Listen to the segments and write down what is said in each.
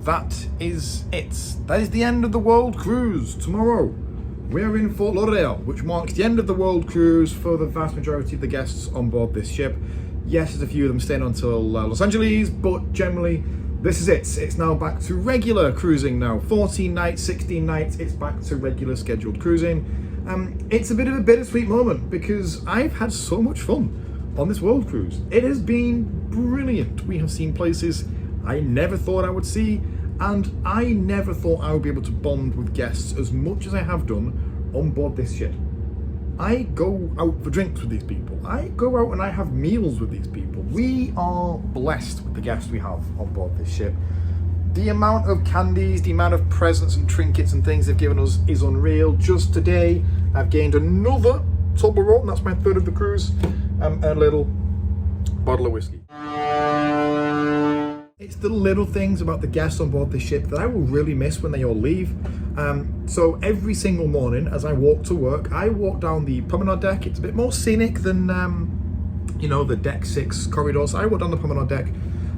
that is it. That is the end of the world cruise. Tomorrow we are in Fort Lauderdale, which marks the end of the world cruise for the vast majority of the guests on board this ship. Yes, there's a few of them staying until Los Angeles, but generally this is it. It's now back to regular cruising now. 14 nights, 16 nights, it's back to regular scheduled cruising. It's a bit of a bittersweet moment because I've had so much fun on this world cruise. It has been brilliant. We have seen places I never thought I would see, and I never thought I would be able to bond with guests as much as I have done on board this ship. I go out for drinks with these people. I go out and I have meals with these people. We are blessed with the guests we have on board this ship. The amount of candies, the amount of presents and trinkets and things they've given us is unreal. Just today, I've gained another Toblerone, that's my third of the cruise, and a little bottle of whiskey. It's the little things about the guests on board the ship that I will really miss when they all leave. So every single morning as I walk to work, I walk down the promenade deck. It's a bit more scenic than, the deck 6 corridors. I walk down the promenade deck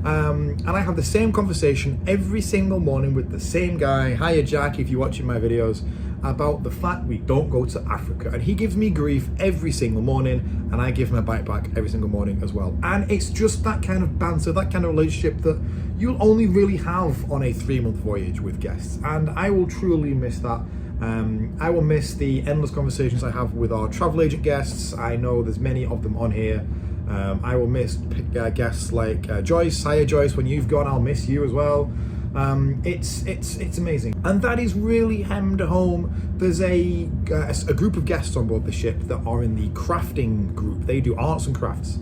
and I have the same conversation every single morning with the same guy. Hiya Jack, if you're watching my videos, about the fact we don't go to Africa, and he gives me grief every single morning and I give him a bite back every single morning as well. And it's just that kind of banter, that kind of relationship that you'll only really have on a 3-month voyage with guests, and I will truly miss that. I will miss the endless conversations I have with our travel agent guests. I know there's many of them on here. I will miss guests like Joyce. Hiya Joyce, when you've gone I'll miss you as well. It's amazing, and that is really hemmed home. There's a group of guests on board the ship that are in the crafting group. They do arts and crafts,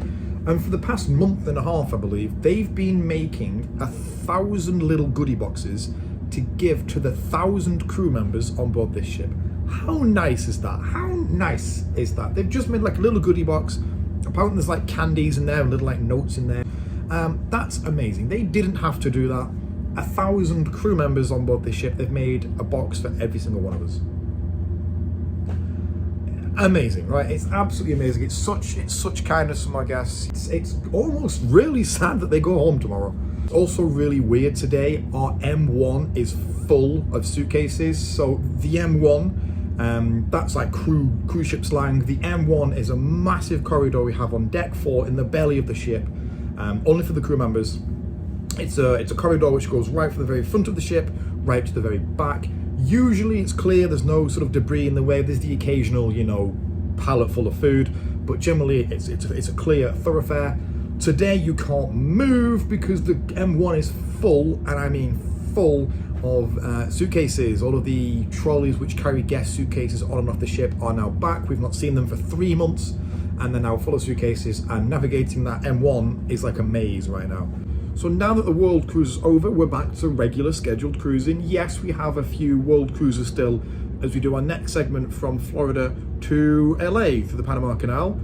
and for the past month and a half, I believe, they've been making 1,000 little goodie boxes to give to the 1,000 crew members on board this ship. How nice is that? How nice is that? They've just made like a little goodie box. Apparently there's like candies in there and little like notes in there. That's amazing. They didn't have to do that. 1,000 crew members on board this ship. They've made a box for every single one of us. Amazing, right? It's absolutely amazing. It's such kindness from our guests. It's almost really sad that they go home tomorrow. It's also really weird today. Our M1 is full of suitcases. So the M1, that's like cruise ship slang. The M1 is a massive corridor we have on deck 4 in the belly of the ship, only for the crew members. It's a corridor which goes right from the very front of the ship, right to the very back. Usually it's clear, there's no sort of debris in the way. There's the occasional, pallet full of food, but generally it's a clear thoroughfare. Today you can't move because the M1 is full, and I mean full of suitcases. All of the trolleys which carry guest suitcases on and off the ship are now back. We've not seen them for 3 months, and they're now full of suitcases, and navigating that M1 is like a maze right now. So now that the world cruise is over, we're back to regular scheduled cruising. Yes, we have a few world cruises still as we do our next segment from Florida to LA through the Panama Canal.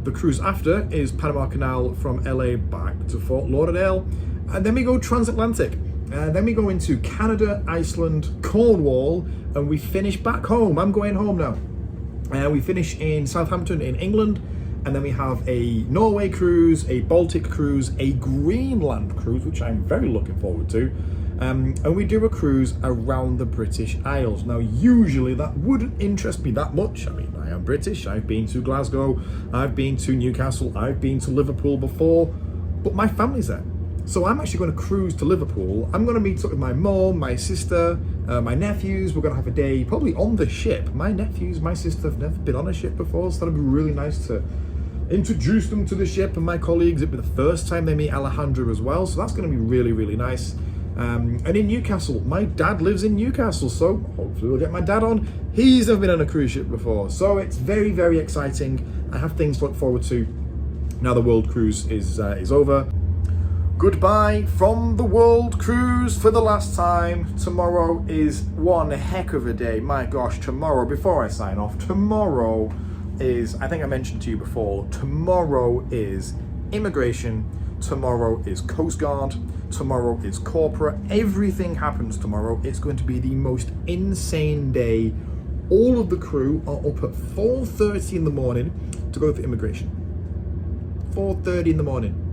The cruise after is Panama Canal from LA back to Fort Lauderdale. And then we go transatlantic. Then we go into Canada, Iceland, Cornwall, and we finish back home. I'm going home now. We finish in Southampton in England. And then we have a Norway cruise, a Baltic cruise, a Greenland cruise, which I'm very looking forward to. And we do a cruise around the British Isles. Now, usually that wouldn't interest me that much. I mean, I am British. I've been to Glasgow. I've been to Newcastle. I've been to Liverpool before. But my family's there. So I'm actually going to cruise to Liverpool. I'm going to meet up with my mom, my sister, my nephews. We're going to have a day probably on the ship. My nephews, my sister have never been on a ship before, so that'll be really nice to introduce them to the ship, and my colleagues, it'll be the first time they meet Alejandra as well, so that's going to be really, really nice. And in Newcastle, my dad lives in Newcastle, so hopefully we'll get my dad on. He's never been on a cruise ship before, so it's very, very exciting. I have things to look forward to now the world cruise is over. Goodbye from the world cruise for the last time. Tomorrow is one heck of a day. My gosh, tomorrow, before I sign off, tomorrow is, I think I mentioned to you before, tomorrow is immigration, tomorrow is Coast Guard, tomorrow is corporate. Everything happens tomorrow. It's going to be the most insane day. All of the crew are up at 4:30 in the morning to go for immigration. 4:30 in the morning.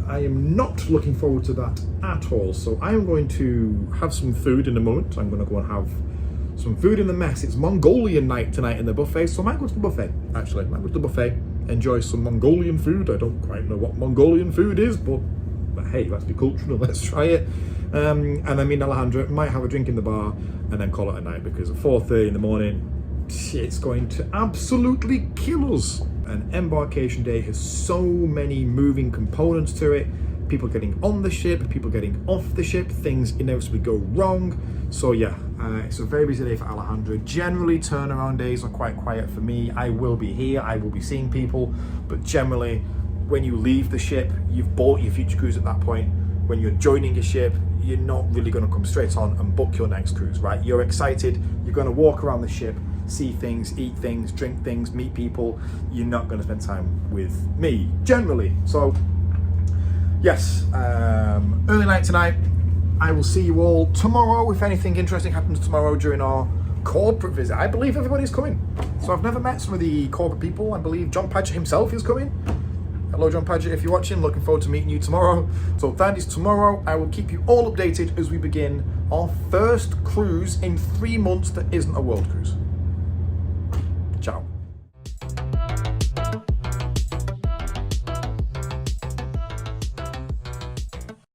I am not looking forward to that at all. So I am going to have some food in a moment. I'm going to go and have some food in the mess. It's Mongolian night tonight in the buffet, so I might go to the buffet, actually. I might go to the buffet, enjoy some Mongolian food. I don't quite know what Mongolian food is, but hey, let's be cultural, let's try it. And then me and Alejandra might have a drink in the bar and then call it a night, because at 4:30 in the morning, it's going to absolutely kill us. An embarkation day has so many moving components to it. People getting on the ship, people getting off the ship, things inevitably go wrong. So yeah, it's a very busy day for Alejandra. Generally, turnaround days are quite quiet for me. I will be here, I will be seeing people, but generally, when you leave the ship, you've bought your future cruise at that point. When you're joining a ship, you're not really going to come straight on and book your next cruise, right? You're excited, you're going to walk around the ship, see things, eat things, drink things, meet people. You're not going to spend time with me, generally. So yes, early night tonight. I will see you all tomorrow. If anything interesting happens tomorrow during our corporate visit, I believe everybody's coming. So I've never met some of the corporate people. I believe John Padgett himself is coming. Hello, John Padgett, if you're watching, looking forward to meeting you tomorrow. So that is tomorrow. I will keep you all updated as we begin our first cruise in 3 months that isn't a world cruise. Ciao.